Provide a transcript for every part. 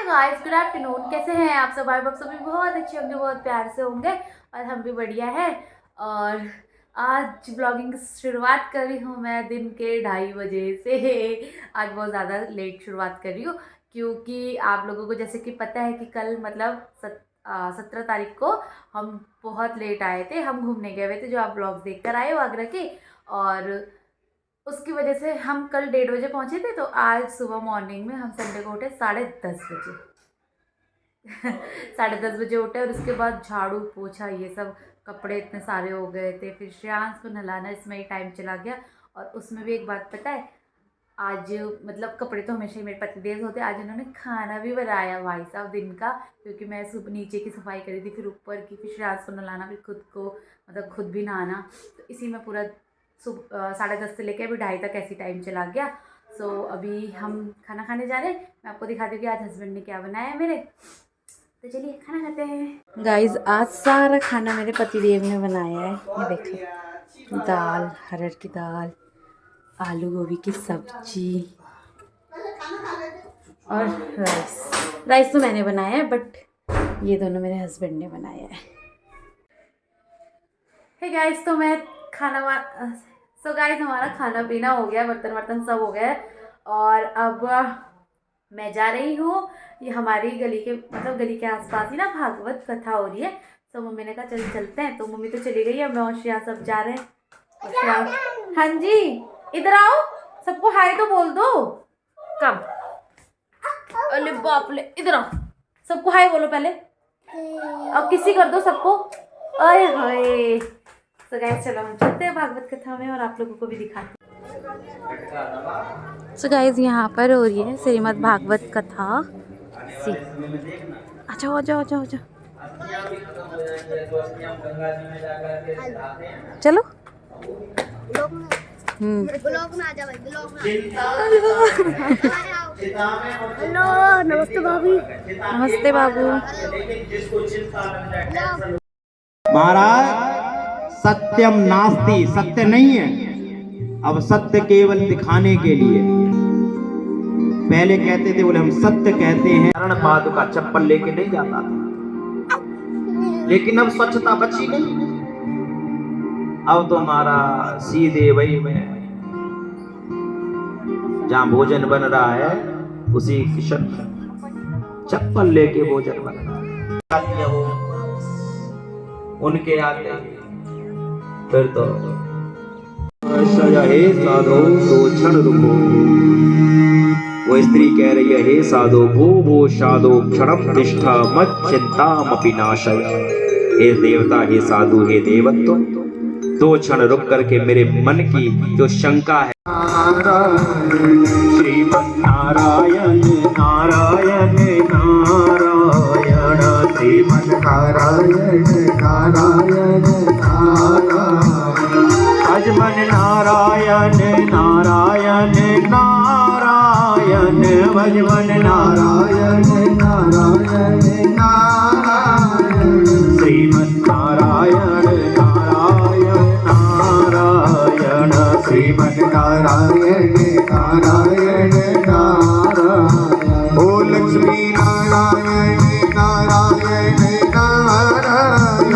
Hi guys, good afternoon. कैसे हैं आप सब? आप सभी बहुत अच्छे होंगे, बहुत प्यार से होंगे और हम भी बढ़िया है। और आज ब्लॉगिंग की शुरुआत कर रही हूँ मैं दिन के 2:30 बजे से। आज बहुत ज़्यादा लेट शुरुआत कर रही हूँ क्योंकि आप लोगों को जैसे कि पता है कि कल मतलब 17 तारीख को हम बहुत लेट आए थे। हम घूमने गए हुए थे, जो आप ब्लॉग्स देख कर आए हो आगरा के, और उसकी वजह से हम कल 1:30 बजे पहुंचे थे। तो आज सुबह मॉर्निंग में हम संडे को उठे 10:30 बजे। 10:30 बजे उठे और उसके बाद झाड़ू पोछा ये सब, कपड़े इतने सारे हो गए थे, फिर श्रेयांश को नहलाना, इसमें ही टाइम चला गया। और उसमें भी एक बात पता है, आज मतलब कपड़े तो हमेशा ही मेरे पतिदेव होते, आज उन्होंने खाना भी बनाया भाई साहब दिन का, क्योंकि मैं सुबह नीचे की सफाई करी थी, फिर ऊपर की, फिर श्रेयांश को नहलाना, फिर खुद को मतलब खुद भी नहाना। तो इसी में पूरा सुबह 10:30 से लेकर अभी 2:30 तक ऐसी टाइम चला गया। सो अभी हम खाना खाने जा रहे हैं। मैं आपको दिखाती हूँ कि आज हस्बैंड ने क्या बनाया है मेरे। तो चलिए खाना खाते हैं। गाइस, आज सारा खाना मेरे पतिदेव ने बनाया है। ये देखो, दाल, हरहर की दाल, आलू गोभी की सब्जी और राइस तो मैंने बनाया है, बट ये दोनों मेरे हस्बैंड ने बनाया है। हे गाइस, तो मैं गाइस हमारा खाना पीना हो गया, बर्तन वर्तन सब हो गया है। और अब मैं जा रही हूँ, ये हमारी गली के मतलब गली के आसपास ही ना भागवत कथा हो रही है। तो मम्मी ने कहा चल चलते हैं, तो मम्मी तो चली गई है, मैं और श्रेया सब जा रहे हैं। हाँ जी, इधर आओ, सबको हाय तो बोल दो। कम, अरे बाप ले, इधर आओ, सबको हाय बोलो पहले, अब किसी कर दो सबको। अरे हाय। तो गाइस चलो हम चलते हैं भागवत कथा में और आप लोगों को भी दिखाते हैं। सो गाइस, यहाँ पर हो रही है श्रीमद् भागवत कथा सी। अच्छा हो जाओ जाओ जाओ, चलो। हेलो, नमस्ते भाभी। नमस्ते बाबू। महाराज, सत्यम नास्ति, सत्य नहीं है। अब सत्य केवल दिखाने के लिए, पहले कहते थे, बोले हम सत्य कहते हैं, चरण पादुका चप्पल लेके नहीं जाता था, लेकिन अब स्वच्छता बची नहीं। अब तो हमारा सीधे वही में जहां भोजन बन रहा है उसी किचन चप्पल लेके भोजन बन रहा है। उनके आते फिर तो हे साधो दो क्षण रुको। वो स्त्री कह रही है, हे साधो भो साधो क्षणम तिष्ठा मत चिंतामपि नाशय। हे देवता, हे साधु, हे देवत्व, 2 क्षण रुक करके मेरे मन की जो शंका है। श्रीमन्नारायण नारायण नारायण, श्रीमन्नारायण नारायण नारायण, भजमन नारायण नारायण नारायण, भजमन नारायण नारायण नारायण, श्रीमन्नारायण नारायण नारायण, श्रीमन्नारायण नारायण नारायण। ओ लक्ष्मी नारायण नारायण नारायण,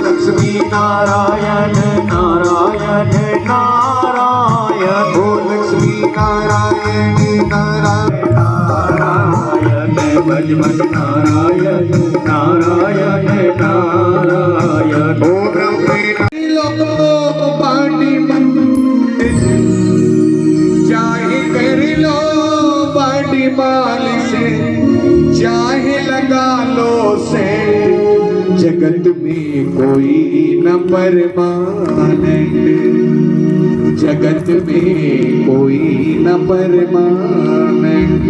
लक्ष्मी नारायण नारायण नारायण, ओ लक्ष्मी नारायण नारायण नारायण, भजमन नारायण नारायण नारायण। ओ ब्रह्म लोगों पानी मन चाहे कर लो बाटी माल से, चाहे लगा लो से, जगत में कोई न परमानंद, जगत में कोई न परमानंद।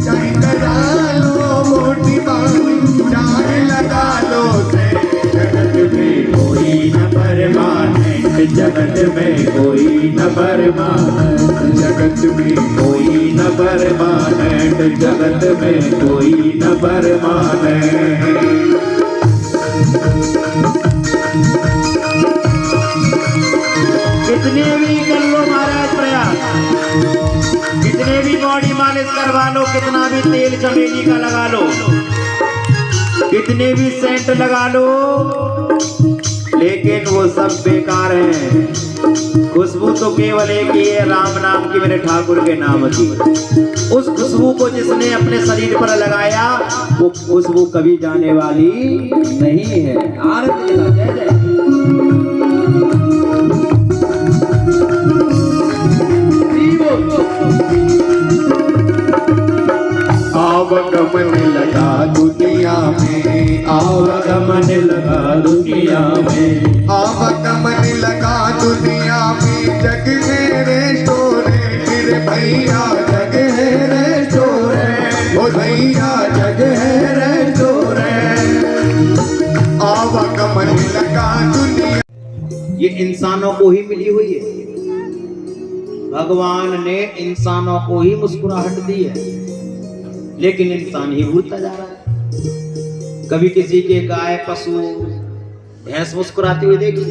चाहे करा लो मोटी बात, चाहे जगत में कोई न परमानेंट, जगत में कोई न परमानेंट, जगत में कोई न परमानेंट। कितने भी कर लो महाराज प्रयास, कितने भी बॉडी मालिश करवा लो, कितना भी तेल चमेली का लगा लो, कितने भी सेंट लगा लो, लेकिन वो सब बेकार हैं। खुशबू तो केवल एक ही है, राम नाम की, मेरे ठाकुर के नाम की। उस खुशबू को जिसने अपने शरीर पर लगाया वो खुशबू कभी जाने वाली नहीं है। आरती जय जय। आवागमन लगा दुनिया में, आवागमन लगा दुनिया में, आवागमन लगा दुनिया में, जग है रेस्टोरेंट रे भैया, जग है रेस्टोरेंट, ओ भैया जग है रेस्टोरेंट। आवागमन लगा दुनिया, ये इंसानों को ही मिली हुई है। भगवान ने इंसानों को ही मुस्कुराहट दी है, लेकिन इंसान ही भूलता जा रहा है। कभी किसी के गाय पशु भैंस मुस्कुराती हुई देखी?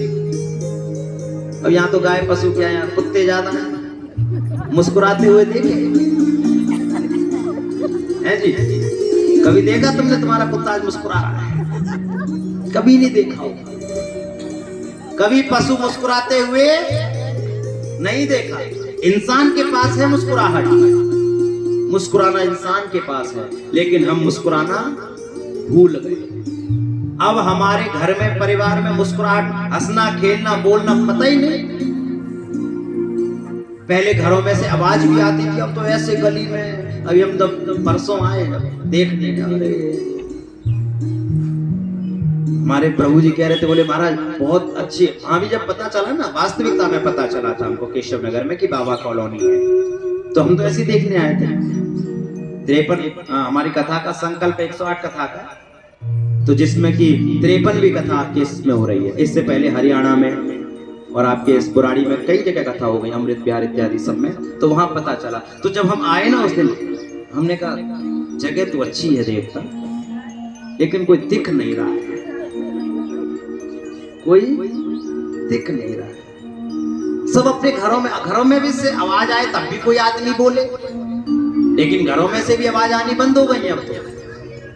अब यहाँ तो गाय पशु क्या, यहाँ कुत्ते ज्यादा हैं, मुस्कुराते हुए देखे हैं जी? कभी देखा तुमने तुम्हारा कुत्ता आज मुस्कुरा रहा है? कभी नहीं देखा होगा। कभी पशु मुस्कुराते हुए नहीं देखा। इंसान के पास है मुस्कुराहट, मुस्कुराना इंसान के पास है, लेकिन हम मुस्कुराना भूल गए। अब हमारे घर में परिवार में मुस्कुराहट, हंसना खेलना बोलना पता ही नहीं। पहले घरों में से आवाज भी आती थी, अब तो ऐसे गली में, अभी हम जब परसों आए देखने का, हमारे प्रभु जी कह रहे थे, बोले महाराज बहुत अच्छी। हाँ भी जब पता चला ना, वास्तविकता में पता चला था हमको केशव नगर में कि बाबा कॉलोनी है, तो हम तो ऐसे देखने आए थे। 53 हमारी कथा का संकल्प 108 कथा का, तो जिसमें कि 53 भी कथा आपके इसमें हो रही है। इससे पहले हरियाणा में और आपके इस बुराड़ी में कई जगह कथा हो गई, अमृत बिहार इत्यादि सब में, तो वहां पता चला। तो जब हम आए ना उस दिन, हमने कहा जगह तो अच्छी है देवता, लेकिन कोई दिख नहीं रहा है, कोई दिख नहीं रहा है। सब अपने घरों में भी से आवाज आए तब भी कोई आदमी बोले, लेकिन घरों में से भी आवाज आनी बंद हो गई। अब तो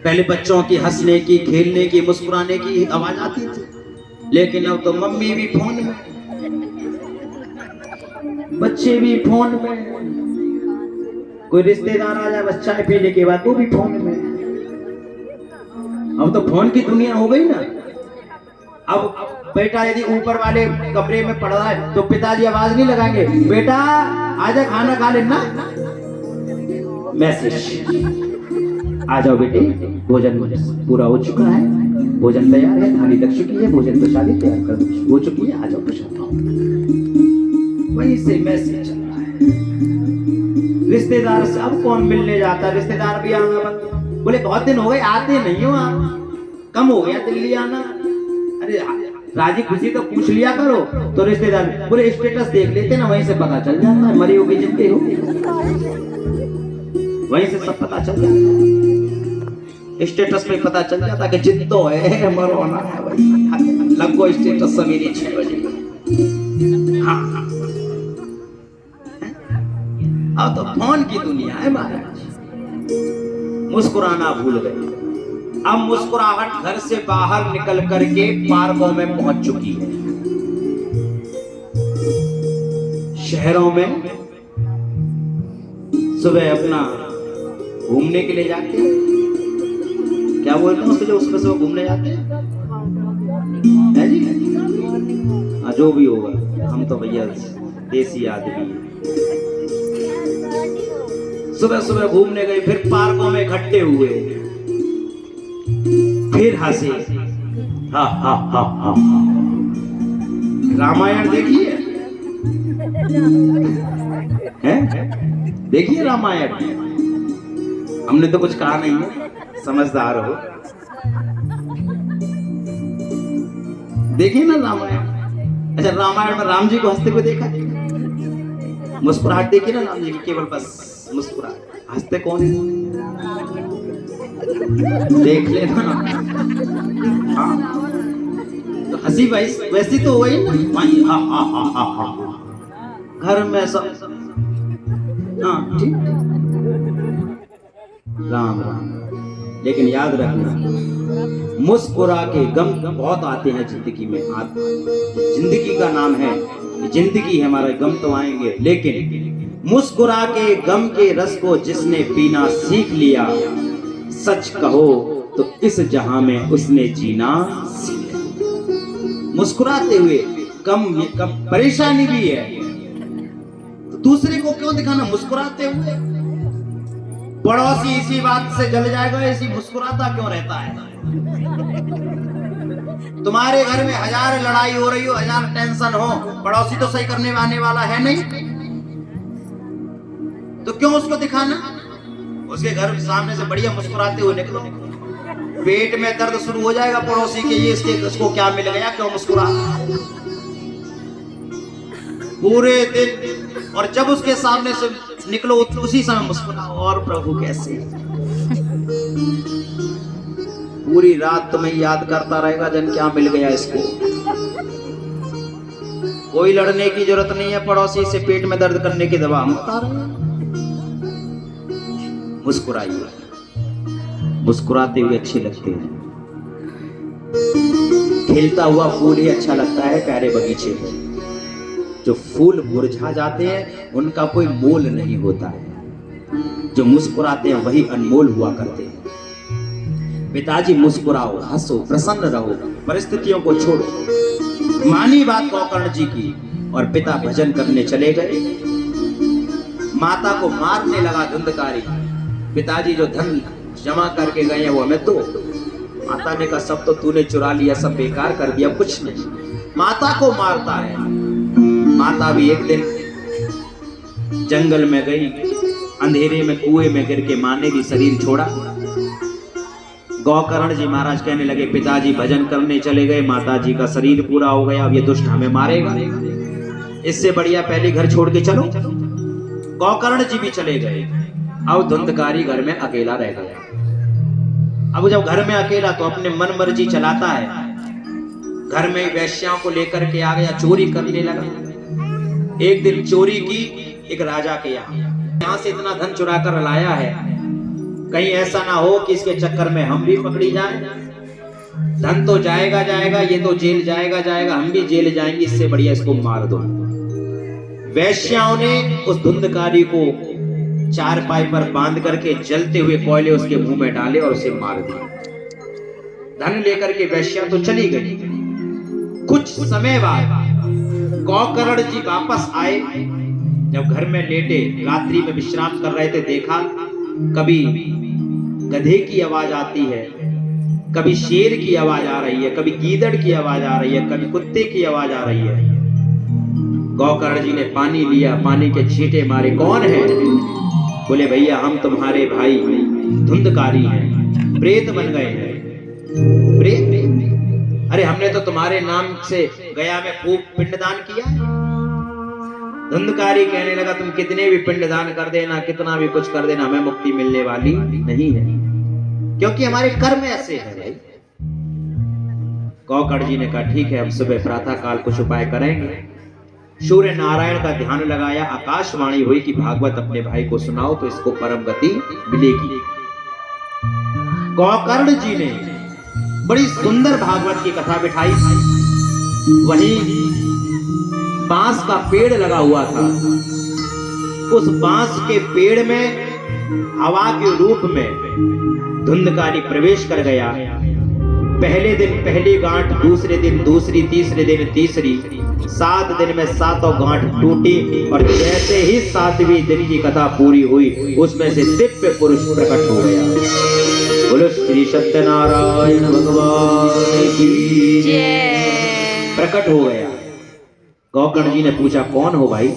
पहले बच्चों की हंसने की, खेलने की, मुस्कुराने की आवाज आती थी, लेकिन अब तो मम्मी भी फोन में, बच्चे भी फोन में, कोई रिश्तेदार आ जाए बस चाय पीने के बाद वो भी फोन में। अब तो फोन की दुनिया हो गई ना। अब बेटा यदि ऊपर वाले कमरे में पड़ रहा है तो पिताजी आवाज नहीं लगाएंगे, बेटा आजा खाना खा लेना, मैसेज आ जाओ बेटे, भोजन पूरा हो चुका है, भोजन तैयार है, थाली लग चुकी है, भोजन प्रसादी तैयार कर हो चुकी है, आ जाओ प्रसाद खाओ। वहीं से मैसेज चल रहा है। रिश्तेदार से अब कौन मिलने जाता, रिश्तेदार भी आना बंद, बोले बहुत दिन हो गए आते नहीं हो आप, कम हो गया दिल्ली आना। अरे राजी खुशी तो पूछ लिया करो। तो रिश्तेदार बोले स्टेटस देख लेते ना, वहीं से पता चल जाता है मरी होगी जिंदगी हो, वहीं से सब पता चल जाता है। स्टेटस में पता चल जाता कि जिद्दो है मरवाना है भाई, लगो स्टेटस सवेरे 6 बजे। हाँ अब तो फोन की दुनिया है महाराज, मुस्कुराना भूल गए। अब मुस्कुराहट घर से बाहर निकल करके पार्कों में पहुंच चुकी है। शहरों में सुबह अपना घूमने के लिए जाते हैं, क्या बोलते हैं उसको, जो उसमें से वो घूमने जाते हैं है जी, जो भी होगा, हम तो भैया देसी आदमी हैं। सुबह सुबह घूमने गए, फिर पार्कों में इकट्ठे हुए, फिर हंसे, हा हा हा हा। रामायण देखिए, देखिए रामायण, हमने तो कुछ कहा नहीं है, समझदार हो, देखिए ना रामायण। अच्छा, रामायण में राम जी को हंसते हुए देखा? मुस्कुराहट देखी ना राम जी की, केवल बस मुस्कुराहट। हंसते कौन है? देख लेना। हाँ, तो हंसी वैसी तो वही भाई। हाँ हाँ हाँ हाँ हाँ, घर में सब। हाँ ठीक, राम राम। लेकिन याद रखना, मुस्कुरा के गम बहुत आते हैं जिंदगी में। जिंदगी का नाम है, जिंदगी है हमारा, गम तो आएंगे, लेकिन मुस्कुरा के गम के रस को जिसने पीना सीख लिया, सच कहो तो इस जहां में उसने जीना सीख लिया। मुस्कुराते हुए गम परेशानी भी है, तो दूसरे को क्यों दिखाना मुस्कुराते हुए? पड़ोसी इसी बात से जल जाएगा, इसी मुस्कुराता क्यों रहता है? तुम्हारे घर में 1000 लड़ाई हो रही हो, 1000 टेंशन हो, पड़ोसी तो सही करने आने वाला है नहीं, तो क्यों उसको दिखाना? उसके घर सामने से बढ़िया मुस्कुराते हुए निकलो। पेट में दर्द शुरू हो जाएगा पड़ोसी के, ये इसको क्या मिल गया, क्यों मुस्कुरा पूरे दिन। और जब उसके सामने से निकलो उसी समय मुस्कुराओ। और प्रभु कैसे पूरी रात तुम्हें याद करता रहेगा, जन क्या मिल गया इसको। कोई लड़ने की जरूरत नहीं है पड़ोसी से, पेट में दर्द करने की दवा हम बता रहे हैं। मुस्कुराइए, मुस्कुराते हुए अच्छे लगते हैं। खिलता हुआ फूल ही अच्छा लगता है प्यारे बगीचे में। जो फूल मुरझा जाते हैं उनका कोई मोल नहीं होता है, जो मुस्कुराते हैं वही अनमोल हुआ करते हैं। पिताजी मुस्कुराओ, हंसो, प्रसन्न रहो, परिस्थितियों को छोड़ो। मानी बात गोकर्ण जी की, और पिता भजन करने चले गए। माता को मारने लगा धुंधकारी। पिताजी जो धन जमा करके गए हैं वो हमें दो। माता ने कहा सब तो तूने चुरा लिया, सब बेकार कर दिया, कुछ नहीं। माता को मारता है। माता भी एक दिन जंगल में गई, अंधेरे में कुएं में गिर के मां ने भी शरीर छोड़ा। गोकर्ण जी महाराज कहने लगे पिताजी भजन करने चले गए, माता जी का शरीर पूरा हो गया, अब ये दुष्ट हमें मारेगा, इससे बढ़िया पहले घर छोड़ के चलो। गोकर्ण जी भी चले गए। अब धुंधकारी घर में अकेला रह गया। अब जब घर में अकेला तो अपने मन मर्जी चलाता है। घर में वैश्याओं को लेकर के आ गया, चोरी करने लगा। एक दिन चोरी की एक राजा के यहाँ से इतना धन चुरा कर लाया है, कहीं ऐसा ना हो कि इसके चक्कर में हम भी पकड़ी जाएं। धन तो जाएगा जाएगा, ये तो जेल जाएगा जाएगा, हम भी जेल जाएंगे, इससे बढ़िया इसको मार दो। वैश्याओं ने उस धुंधकारी को चारपाई पर बांध करके जलते हुए कोयले उसके मुंह में डाले और उसे मार दिया। धन लेकर के वैश्या तो चली गई। कुछ समय बाद गोकर्ण जी वापस आए। जब घर में लेटे रात्रि में विश्राम कर रहे थे, देखा कभी गधे की आवाज आती है, कभी शेर की आवाज आ रही है, कभी गीदड़ की आवाज आ रही है, कभी कुत्ते की आवाज आ रही है। गोकर्ण जी ने पानी लिया, पानी के छींटे मारे। कौन है? बोले भैया हम तुम्हारे भाई धुंधकारी हैं, प्रेत बन गए हैं। प्रेत? अरे हमने तो तुम्हारे नाम से गया में खूब पिंडदान किया। धुंधकारी कहने लगा तुम कितने भी पिंडदान कर देना, कितना भी कुछ कर देना, हमें मुक्ति मिलने वाली नहीं है, क्योंकि हमारे कर्म ऐसे हैं भाई। गोकर्ण जी ने कहा ठीक है, हम सुबह प्रातः काल कुछ उपाय करेंगे। सूर्य नारायण का ध्यान लगाया, आकाशवाणी हुई कि भागवत अपने भाई को सुनाओ तो इसको परम गति मिलेगी। गोकर्ण जी ने बड़ी सुंदर भागवत की कथा बिठाई। वहीं बांस का पेड़ लगा हुआ था। उस बांस के पेड़ में हवा के रूप में धुंधकारी प्रवेश कर गया। पहले दिन पहली गांठ, दूसरे दिन दूसरी, तीसरे दिन तीसरी, 7 दिन में 7 गांठ टूटी। और जैसे ही 7वें दिन की कथा पूरी हुई, उसमें से दिव्य पुरुष प्रकट हो गया। बोलो श्री सत्यनारायण भगवान की जय। प्रकट हो गया। गोकर्ण जी ने पूछा कौन हो भाई?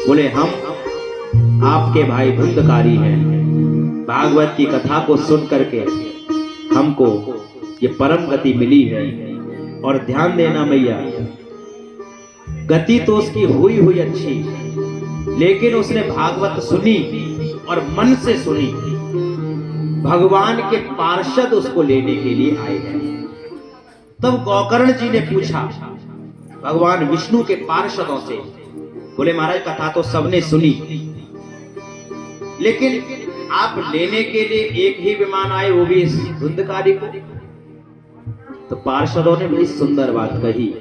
बोले हम आपके भाई धुंधकारी हैं। भागवत की कथा को सुन करके हमको ये परम गति मिली है। और ध्यान देना मैया, गति तो उसकी हुई हुई अच्छी, लेकिन उसने भागवत सुनी और मन से सुनी। भगवान के पार्षद उसको लेने के लिए आए हैं। तब गोकर्ण जी ने पूछा भगवान विष्णु के पार्षदों से, बोले महाराज कथा तो सबने सुनी, लेकिन आप लेने के लिए एक ही विमान आए, वो भी इस धुंधकारी को। तो पार्षदों ने बड़ी सुंदर बात कही,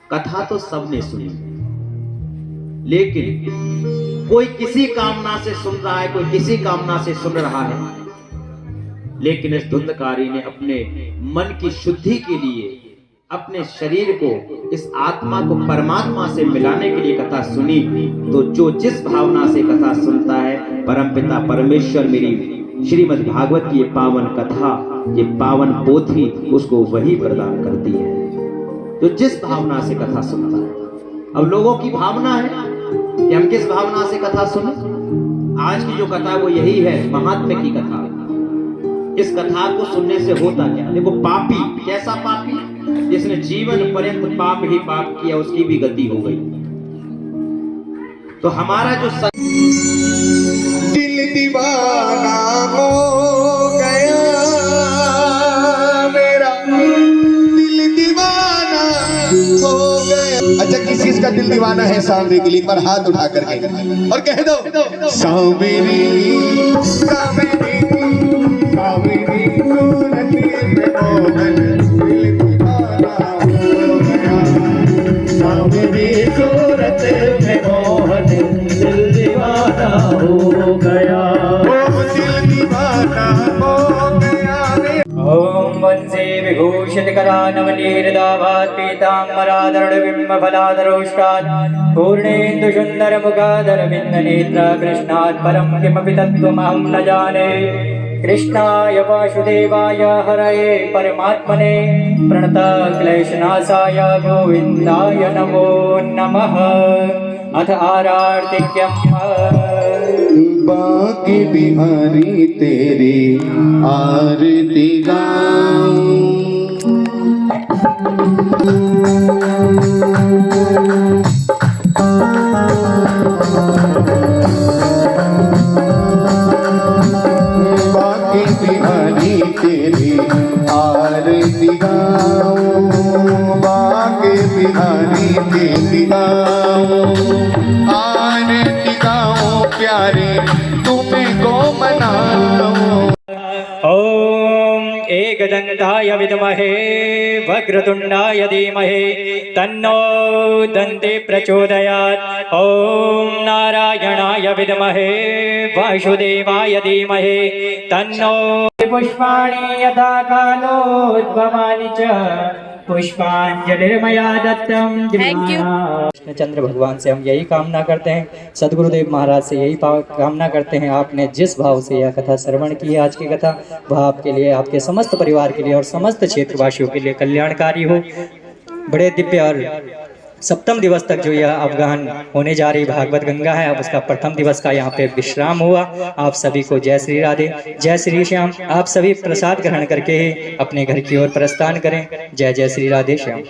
कथा तो सबने सुनी, लेकिन कोई किसी कामना से सुन रहा है, कोई किसी कामना से सुन रहा है, लेकिन इस धुंधकारी ने अपने मन की शुद्धि के लिए अपने शरीर को, इस आत्मा को परमात्मा से मिलाने के लिए कथा सुनी। तो जो जिस भावना से कथा सुनता है, परमपिता परमेश्वर मेरी श्रीमद् भागवत की ये पावन कथा, ये पावन पोथी उसको वही प्रदान करती है जो जिस भावना से कथा सुनता है। अब लोगों की भावना है कि हम किस भावना से कथा सुने। आज की जो कथा वो यही है, महात्म्य की कथा। इस कथा को सुनने से होता क्या? देखो, पापी, कैसा पापी? जिसने जीवन पर्यंत पाप ही पाप किया, उसकी भी गति हो गई। तो हमारा जो दिल दीवाना हो गया मेरा, दिल दीवाना हो गया। अच्छा, किस चीज का दिल दीवाना है सामने के लिए? एक बार हाथ उठा करके और कह दो, सावरी सावरी सावरी सूरत में मोहन, दिल दीवाना हो गया। सावरी सूरत में मोहन, दिल दीवाना हो गया। ओ दिल दीवाना हो गया रे। ओम वंशे विभूषितकरा नवनीहृदाभात् पीताम्बराधरणबिम्बफलाधरोष्टात् पूर्णेन्दुसुन्दरमुखाधरविन्दनेत्रा कृष्णात् परं किमपि तत्त्वमहं न जाने। कृष्णाय वासुदेवाय हरये परमात्मने प्रणतक्लेशनाशाय गोविन्दाय नमो नमः। अथ आरार्तिक्यम् बाकी बिहारी तेरी आरती गाऊं। बाकी बिहारी तेरी आरती गाऊं, बाकी बिहारी तेरी गाऊं, आरती गाऊं प्यारे तुमको मनाऊं। ओम एकदन्ताय विद्महे वक्रतुण्डाय धीमहि तन्नो दन्ती प्रचोदयात्। ओम नारायणाय विद्महे वासुदेवाय धीमहि तन्नो पुष्पाणि यथा कालोद्भवानि च पुष्पांजलिर्मया दत्तम। कृष्णचंद्र भगवान से हम यही कामना करते हैं, सदगुरुदेव महाराज से यही कामना करते हैं, आपने जिस भाव से यह कथा श्रवण की है, आज की कथा, वह आपके लिए, आपके समस्त परिवार के लिए और समस्त क्षेत्रवासियों के लिए कल्याणकारी हो। बड़े दिव्य और सप्तम दिवस तक जो यह अवगाहन होने जा रही भागवत गंगा है, अब उसका प्रथम दिवस का यहाँ पे विश्राम हुआ। आप सभी को जय श्री राधे, जय श्री श्याम। आप सभी प्रसाद ग्रहण करके ही अपने घर की ओर प्रस्थान करें। जय जय श्री राधे श्याम।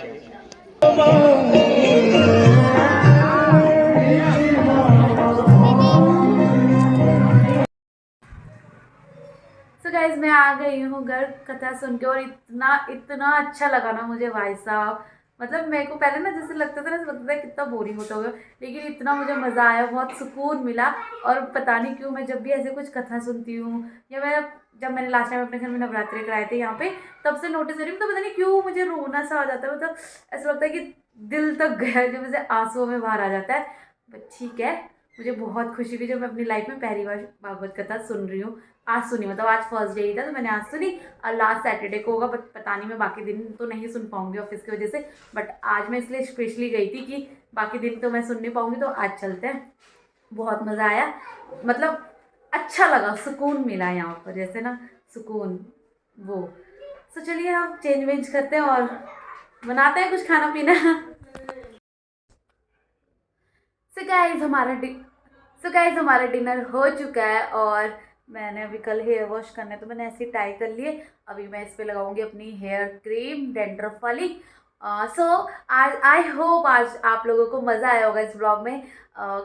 सो गाइज, मैं आ गई हूँ घर कथा सुन के, और इतना इतना अच्छा लगा ना मुझे भाई साहब। मतलब मेरे को पहले ना जैसे लगता था कितना बोरिंग होता होगा, लेकिन इतना मुझे मज़ा आया, बहुत सुकून मिला। और पता नहीं क्यों मैं जब भी ऐसे कुछ कथा सुनती हूँ, या जब मैंने लास्ट टाइम अपने घर में नवरात्रि कराए थे यहाँ पे, तब से नोटिस करी, तो पता नहीं क्यों मुझे रोना सा आ जाता है। मतलब ऐसा लगता है कि दिल तक गया, जो मुझे आंसुओं में बाहर आ जाता है। बट ठीक है, मुझे बहुत खुशी हुई जब मैं अपनी लाइफ में पहली बार भागवत कथा सुन रही हूँ। आज सुनी, मतलब आज फर्स्ट डे ही था तो मैंने आज सुनी, और लास्ट सैटरडे को होगा, बट पता नहीं मैं बाकी दिन तो नहीं सुन पाऊंगी ऑफिस की वजह से। बट आज मैं इसलिए स्पेशली गई थी कि बाकी दिन तो मैं सुन नहीं पाऊंगी, तो आज चलते हैं। बहुत मज़ा आया, मतलब अच्छा लगा, सुकून मिला यहाँ पर, जैसे ना सुकून वो। तो चलिए हम चेंज वेंज करते हैं और बनाते हैं कुछ खाना पीना। सो गाइज हमारा डिनर हो चुका है, और मैंने अभी कल हेयर वॉश करना है तो मैंने ऐसे टाई कर लिए। अभी मैं इस पर लगाऊंगी अपनी हेयर क्रीम डैंड्रफ वाली, सो आज आई होप आज आप लोगों को मज़ा आया होगा इस ब्लॉग में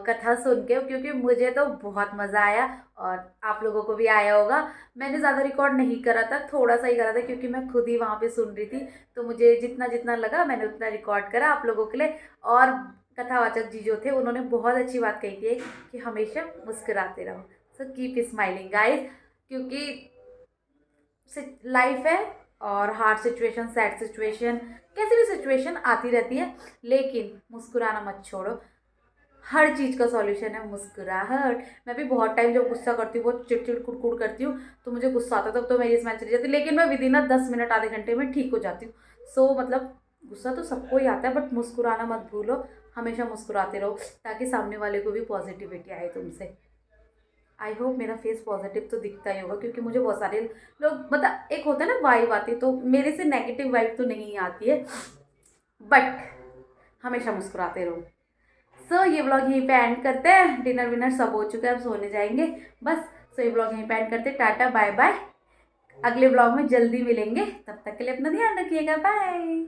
कथा सुन के, क्योंकि मुझे तो बहुत मज़ा आया और आप लोगों को भी आया होगा। मैंने ज़्यादा रिकॉर्ड नहीं करा था, थोड़ा सा ही करा था, क्योंकि मैं खुद ही वहाँ पे सुन रही थी, तो मुझे जितना जितना लगा मैंने उतना रिकॉर्ड करा आप लोगों के लिए। और कथावाचक जी जो थे उन्होंने बहुत अच्छी बात कही थी कि हमेशा मुस्कुराते रहो, सो कीप स्माइलिंग गाइज, क्योंकि लाइफ है और हार्ड सिचुएशन, सैड सिचुएशन, कैसी भी सिचुएशन आती रहती है, लेकिन मुस्कुराना मत छोड़ो। हर चीज़ का सॉल्यूशन है मुस्कुराहट। मैं भी बहुत टाइम जब गुस्सा करती हूँ, बहुत चिड़चिड़ कुड़कुड़ करती हूँ, तो मुझे गुस्सा आता है, तब तो मेरी स्माइल चली जाती है, लेकिन मैं विदिन 10 मिनट आधे घंटे में ठीक हो जाती हूँ। सो मतलब गुस्सा तो सबको ही आता है, बट मुस्कुराना मत भूलो, हमेशा मुस्कुराते रहो ताकि सामने वाले को भी पॉजिटिविटी आए तुमसे। आई होप मेरा फेस पॉजिटिव तो दिखता ही होगा, क्योंकि मुझे बहुत सारे लोग मतलब एक होता है ना वाइब आती है, तो मेरे से नेगेटिव वाइब तो नहीं आती है, बट हमेशा मुस्कुराते रहो। सो ये ब्लॉग यहीं पे एंड करते हैं, डिनर विनर सब हो चुका है, अब सोने जाएंगे बस। सो ये ब्लॉग यहीं पे एंड करते हैं, टाटा बाय बाय, अगले ब्लॉग में जल्दी मिलेंगे, तब तक के लिए अपना ध्यान रखिएगा, बाय।